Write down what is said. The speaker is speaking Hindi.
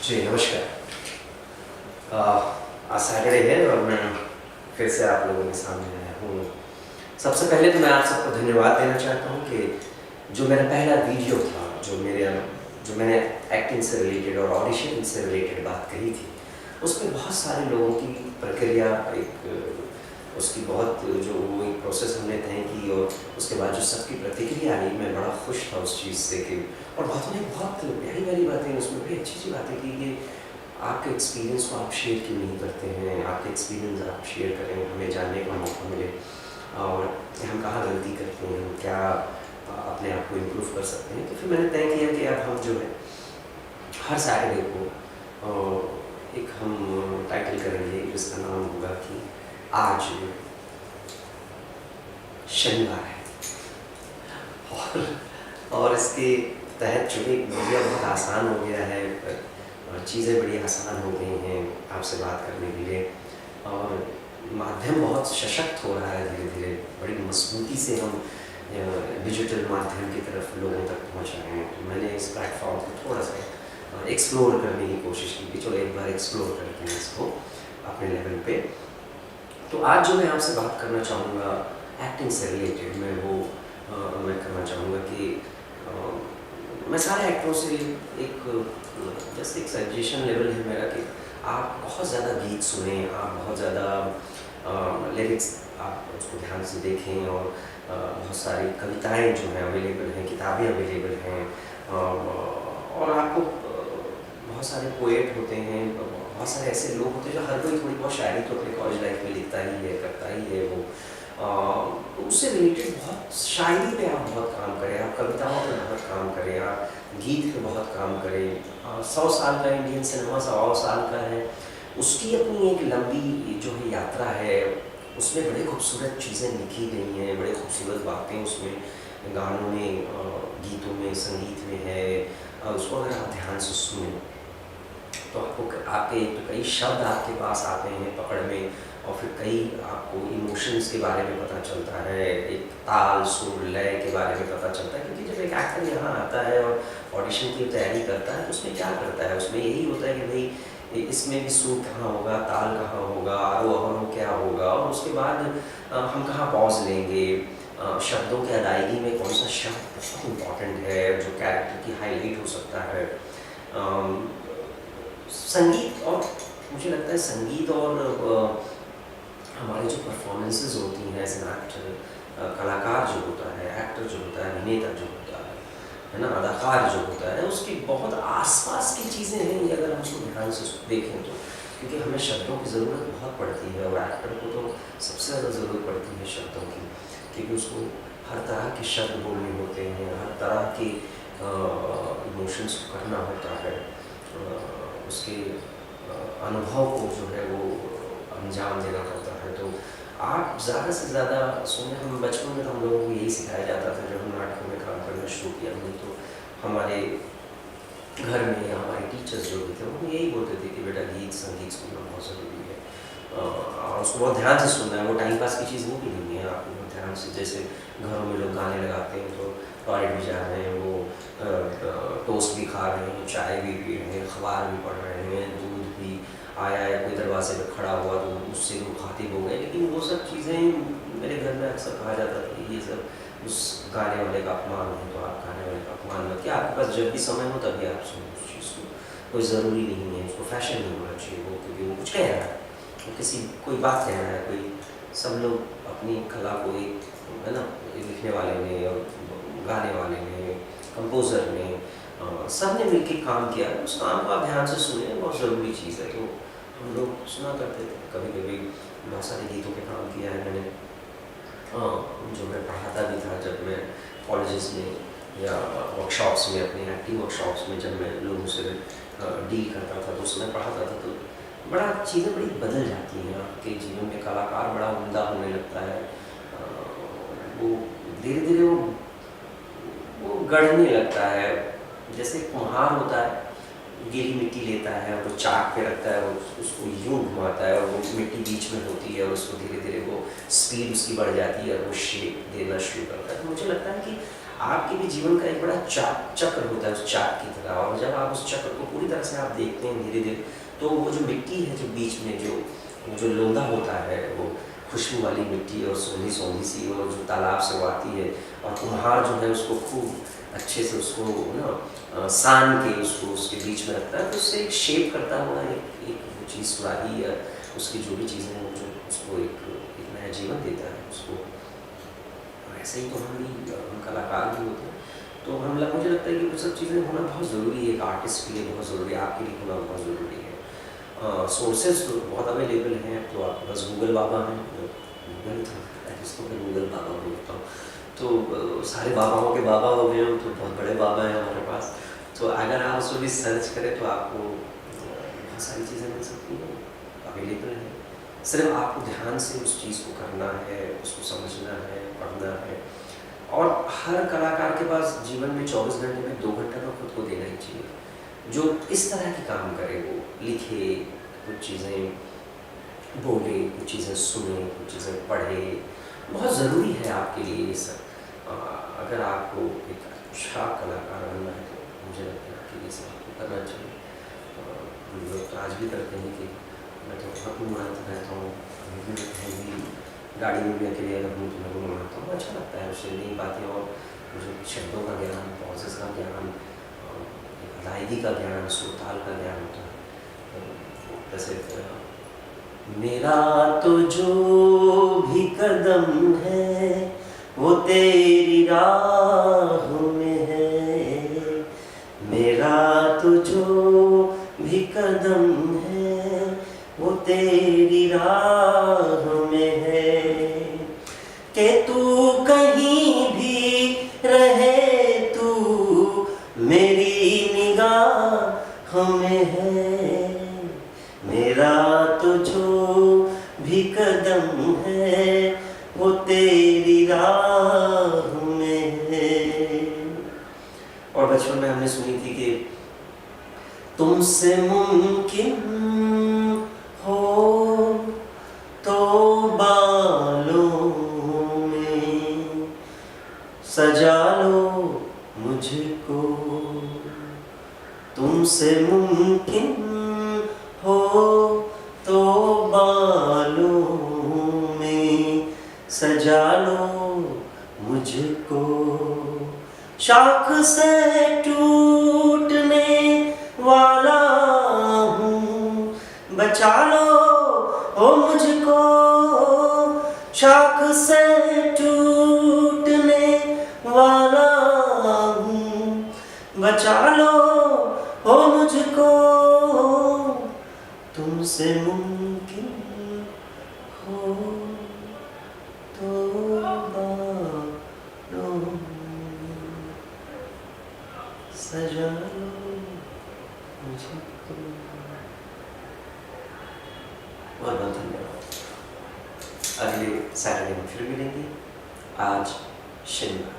जी, नमस्कार। आज सैटरडे है और मैं फिर से आप लोगों के सामने आया हूँ। सबसे पहले तो मैं आप सबको धन्यवाद देना चाहता हूँ कि जो मेरा पहला वीडियो था, जो मैंने एक्टिंग से रिलेटेड और ऑडिशन से रिलेटेड बात कही थी, उसमें बहुत सारे लोगों की प्रक्रिया उसकी बहुत जो वो एक प्रोसेस हमने तय की और उसके बाद जो सबकी प्रतिक्रिया आई, मैं बड़ा खुश था उस चीज़ से कि और बहुतों ने बहुत प्यारी बातें उसमें बड़ी अच्छी बातें की कि आपके एक्सपीरियंस को आप शेयर क्यों नहीं करते हैं, आपके एक्सपीरियंस आप शेयर करें, हमें जानने का मौका मिले और हम कहाँ गलती करते हैं, हम क्या अपने आप को इम्प्रूव कर सकते हैं। तो फिर मैंने तय किया कि अब हम जो है हर सैटरडे को एक हम टाइटल करेंगे जिसका नाम होगा कि आज शनिवार है। और इसके तहत चूँकि मीडिया बहुत आसान हो गया है, चीज़ें बड़ी आसान हो गई हैं आपसे बात करने के लिए और माध्यम बहुत सशक्त हो रहा है धीरे धीरे, बड़ी मजबूती से हम डिजिटल माध्यम की तरफ लोगों तक पहुँच रहे हैं। तो मैंने इस प्लेटफॉर्म को थोड़ा सा एक्सप्लोर करने की कोशिश की कि चलो एक बार एक्सप्लोर करते हैं इसको अपने लेवल पे। तो आज जो मैं आपसे बात करना चाहूँगा एक्टिंग से रिलेटेड, मैं करना चाहूँगा कि मैं सारे एक्टरों से जस्ट एक सजेशन लेवल है मेरा कि आप बहुत ज़्यादा गीत सुने, आप बहुत ज़्यादा लिरिक्स आप उसको ध्यान से देखें और बहुत सारी कविताएं जो हैं अवेलेबल हैं, किताबें अवेलेबल हैं और आपको बहुत सारे पोएट होते हैं, बहुत सारे ऐसे लोग होते हैं जो हर कोई थोड़ी बहुत शायरी तो अपने कॉलेज लाइफ में लिखता ही है, करता ही है वो। तो उससे रिलेटेड बहुत शायरी पे आप बहुत काम करें, आप कविताओं पे बहुत काम करें, आप गीत पे बहुत काम करें। 100 साल का इंडियन सिनेमा 100 साल का है, उसकी अपनी एक लंबी जो है यात्रा है, उसमें बड़े खूबसूरत चीज़ें लिखी गई हैं, बड़े खूबसूरत बातें उसमें गानों में, गीतों में, संगीत में है। उसको अगर आप ध्यान से सुने तो आपके तो कई शब्द आपके पास आते हैं पकड़ में और फिर कई आपको इमोशंस के बारे में पता चलता है, एक ताल सुर लय के बारे में पता चलता है। क्योंकि जब एक एक्टर यहाँ आता है और ऑडिशन की तैयारी करता है तो उसमें क्या करता है, उसमें यही होता है कि भाई इसमें भी सुर कहाँ होगा, ताल कहाँ होगा, आरोह क्या होगा और उसके बाद हम कहाँ पॉज लेंगे, शब्दों की अदायगी में कौन सा शब्द बहुत इम्पॉर्टेंट है जो कैरेक्टर की हाईलाइट हो सकता है। संगीत और मुझे लगता है संगीत और हमारी जो परफॉर्मेंसेस होती हैं एज एन एक्टर, कलाकार जो होता है, एक्टर जो होता है, अभिनेता जो होता है ना, अदाकार जो होता है, उसकी बहुत आसपास की चीज़ें हैं ये अगर हम उसको ध्यान से देखें तो। क्योंकि हमें शब्दों की ज़रूरत बहुत पड़ती है और एक्टर को तो सबसे ज़्यादा ज़रूरत पड़ती है शब्दों की, क्योंकि उसको हर तरह के शब्द बोलने होते हैं, हर तरह के इमोशंस को करना होता है, उसके अनुभव को जो है वो अंजाम देना होता है। तो आप ज़्यादा से ज़्यादा सुने, हम बचपन में तो हम लोगों को यही सिखाया जाता था जब हम नाटकों में काम करना शुरू किया हमने, तो हमारे घर में या हमारे टीचर्स जो भी थे वो यही बोलते थे कि बेटा गीत संगीत सुनना बहुत ज़रूरी है और उसको बहुत ध्यान से सुनना है, वो टाइम पास की चीज़ वो भी नहीं है। आपको बहुत ध्यान से, जैसे घरों में लोग गाने लगाते हैं तो टॉयलेट भी जा रहे हैं, वो टोस्ट भी खा रहे हैं, चाय भी पी रहे हैं, अखबार भी पढ़ रहे हैं, दूध भी आया है, कोई दरवाजे पर खड़ा हुआ तो उससे मुखातिब हो गए। लेकिन वो सब चीज़ें मेरे घर में अक्सर कहा जाता था कि ये सब उस गाने वाले का अपमान है, तो आप गाने वाले का अपमान मत, क्या आपके पास जब भी समय हो तभी आप सुनो उस चीज़ को, कोई ज़रूरी नहीं है, उसको फैशन नहीं होना चाहिए वो, क्योंकि वो कुछ कह रहा है, वो कोई बात कह रहा है, कोई सब लोग अपनी कला को एक है ना, लिखने वाले ने और गाने वाले ने, कंपोज़र ने, सब ने मिलकर काम किया, उस काम को आप ध्यान से सुने, बहुत ज़रूरी चीज़ है। तो हम लोग सुना करते थे, कभी कभी बहुत सारे गीतों पे काम किया है मैंने। जो मैं पढ़ाता भी था जब मैं कॉलेजेस में या वर्कशॉप्स में, अपने एक्टिंग वर्कशॉप्स में जब मैं लोगों से डील करता था तो उसमें पढ़ाता था, तो बड़ा चीज़ें बड़ी बदल जाती हैं आपके जीवन में, कलाकार बड़ा उम्दा होने लगता है, वो धीरे धीरे वो गढ़ने लगता है, जैसे कुम्हार होता है गीली मिट्टी लेता है, वो चाक पे रखता है, वो उसको यूं घुमाता है और वो मिट्टी बीच में होती है और उसको धीरे धीरे वो स्पीड उसकी बढ़ जाती है और वो शेप देना शुरू करता है। तो मुझे लगता है कि आपके भी जीवन का एक बड़ा चक्र होता है उस चाक की तरह, और जब आप उस चक्र को पूरी तरह से आप देखते हैं धीरे धीरे, तो वो जो मिट्टी है जो बीच में जो लोंदा होता है, वो खुशबू वाली मिट्टी और सोंधी सोंधी सी, और जो तालाब से वो आती है, और कुम्हार जो है उसको खूब अच्छे से उसको ना सान के उसको उसके बीच में रखता है, तो उससे एक शेप करता हुआ एक वो चीज़ सुराही या उसकी जो भी चीज़ें हैं जो उसको एक नया जीवन देता है उसको। ऐसे ही तो हम कलाकार भी होते हैं, तो मुझे लगता है कि वो सब चीज़ें होना बहुत ज़रूरी है, एक आर्टिस्ट के लिए बहुत ज़रूरी है, आपके लिए होना बहुत ज़रूरी है। सोर्सेज तो बहुत अवेलेबल हैं, तो आपके पास गूगल बाबा हैं, गूगल था जिसको मैं गूगल बाबा बोलता हूँ, तो सारे बाबाओं के बाबा हो गए हम, तो बहुत बड़े बाबा हैं हमारे पास। तो अगर आप उसको भी सर्च करें तो आपको बहुत सारी चीज़ें मिल सकती हैं, अवेलेबल है। सिर्फ आपको ध्यान से उस चीज़ को करना है, उसको समझना है, पढ़ना है। और हर कलाकार के पास जीवन में 24 घंटे में 2 घंटा तो खुद को देना ही चाहिए, जो इस तरह के काम करे, वो लिखे, कुछ चीज़ें बोले, कुछ चीज़ें सुने, कुछ चीज़ें पढ़े। बहुत ज़रूरी है आपके लिए ये सब। अगर आपको एक अच्छा कलाकार बनना है तो मुझे लगता है कि ये सब आपको करना चाहिए। हम लोग तो आज भी करते हैं कि मैं तो बहुत गुनगुनाता रहता हूँ, कहीं गाड़ी में भी अकेले अगर हूँ तो मैं गुनगुनाता हूँ, अच्छा लगता है उससे नई बातें, और मुझे शब्दों का ज्ञान, पॉजेस का ज्ञान, अदायगी का ज्ञान, सुरताल का ज्ञान होता है। जैसे मेरा तो जो भी कदम है वो तेरी राह में है, मेरा तो जो भी कदम है वो तेरी राह में है, कि तू कहीं भी रहे तू मेरी निगाह में है, मेरा तो जो भी कदम है वो तेरी राह में है। और बचपन में हमने सुनी थी कि तुमसे मुमकिन हो तो बालों में सजा लो मुझको, तुमसे मुमकिन हो तो बालों में सजा लो मुझको, शाख से टूटने वाला हूँ बचा लो ओ मुझको, शाख से टूटने वाला हूँ बचा लो ओ मुझको, तुमसे मुमकिन हो तो बालों में सजा लो मुझको। बहुत बहुत धन्यवाद। अगले सैटरडे में फिर मिलेंगे। आज शनिवार।